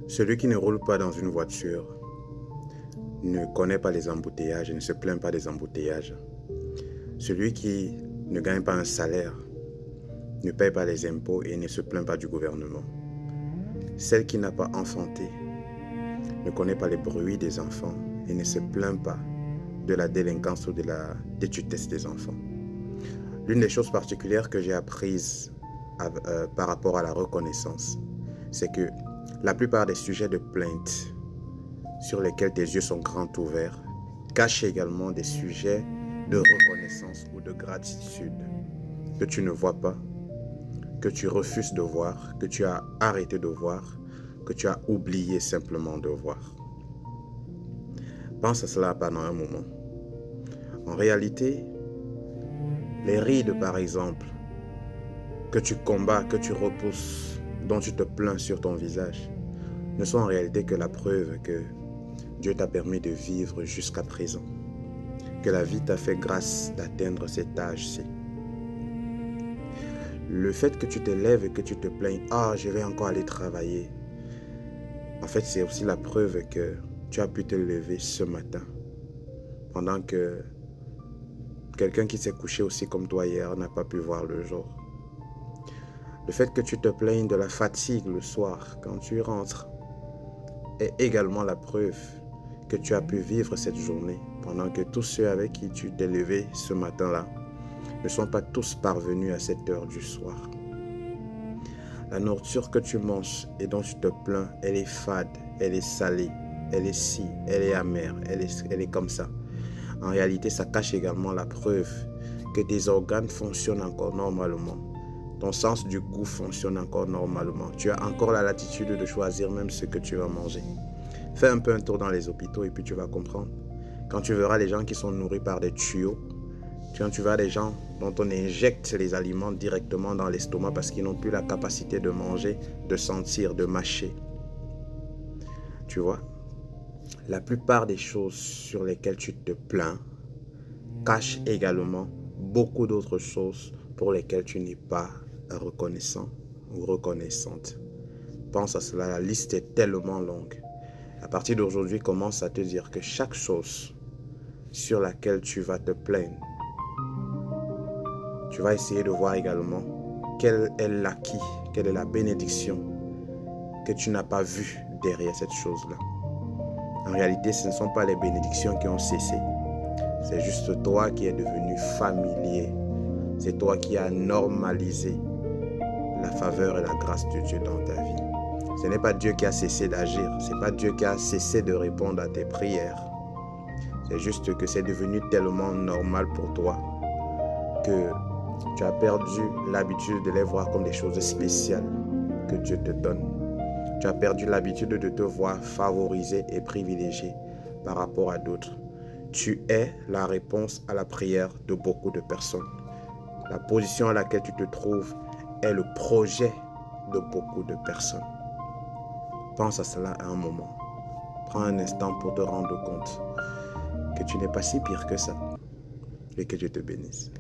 Celui qui ne roule pas dans une voiture ne connaît pas les embouteillages et ne se plaint pas des embouteillages. Celui qui ne gagne pas un salaire ne paye pas les impôts et ne se plaint pas du gouvernement. Celle qui n'a pas enfanté ne connaît pas les bruits des enfants et ne se plaint pas de la délinquance ou de la détresse des enfants. L'une des choses particulières que j'ai apprises par rapport à la reconnaissance, c'est que la plupart des sujets de plainte sur lesquels tes yeux sont grands ouverts cachent également des sujets de reconnaissance ou de gratitude que tu ne vois pas, que tu refuses de voir, que tu as arrêté de voir, que tu as oublié simplement de voir. Pense à cela pendant un moment. En réalité, les rides par exemple, que tu combats, que tu repousses, dont tu te plains sur ton visage, ne sont en réalité que la preuve que Dieu t'a permis de vivre jusqu'à présent, que la vie t'a fait grâce d'atteindre cet âge-ci. Le fait que tu te lèves et que tu te plaignes, je vais encore aller travailler. En fait, c'est aussi la preuve que tu as pu te lever ce matin, pendant que quelqu'un qui s'est couché aussi comme toi hier n'a pas pu voir le jour. Le fait que tu te plaignes de la fatigue le soir quand tu rentres est également la preuve que tu as pu vivre cette journée, pendant que tous ceux avec qui tu t'es levé ce matin-là ne sont pas tous parvenus à cette heure du soir. La nourriture que tu manges et dont tu te plains, elle est fade, elle est salée, elle est ci, elle est amère, elle est comme ça. En réalité, ça cache également la preuve que tes organes fonctionnent encore normalement. Ton sens du goût fonctionne encore normalement. Tu as encore la latitude de choisir même ce que tu vas manger. Fais un peu un tour dans les hôpitaux et puis tu vas comprendre. Quand tu verras les gens qui sont nourris par des tuyaux, quand tu verras des gens dont on injecte les aliments directement dans l'estomac parce qu'ils n'ont plus la capacité de manger, de sentir, de mâcher. Tu vois, la plupart des choses sur lesquelles tu te plains cachent également beaucoup d'autres choses pour lesquelles tu n'es pas reconnaissant ou reconnaissante. Pense à cela, la liste est tellement longue. À partir d'aujourd'hui, commence à te dire que chaque chose sur laquelle tu vas te plaindre, tu vas essayer de voir également quel est l'acquis, quelle est la bénédiction que tu n'as pas vue derrière cette chose-là. En réalité, ce ne sont pas les bénédictions qui ont cessé. C'est juste toi qui es devenu familier. C'est toi qui as normalisé la faveur et la grâce de Dieu dans ta vie. Ce n'est pas Dieu qui a cessé d'agir. Ce n'est pas Dieu qui a cessé de répondre à tes prières. C'est juste que c'est devenu tellement normal pour toi que tu as perdu l'habitude de les voir comme des choses spéciales que Dieu te donne. Tu as perdu l'habitude de te voir favorisé et privilégié par rapport à d'autres. Tu es la réponse à la prière de beaucoup de personnes. La position à laquelle tu te trouves est le projet de beaucoup de personnes. Pense à cela à un moment. Prends un instant pour te rendre compte que tu n'es pas si pire que ça et que Dieu te bénisse.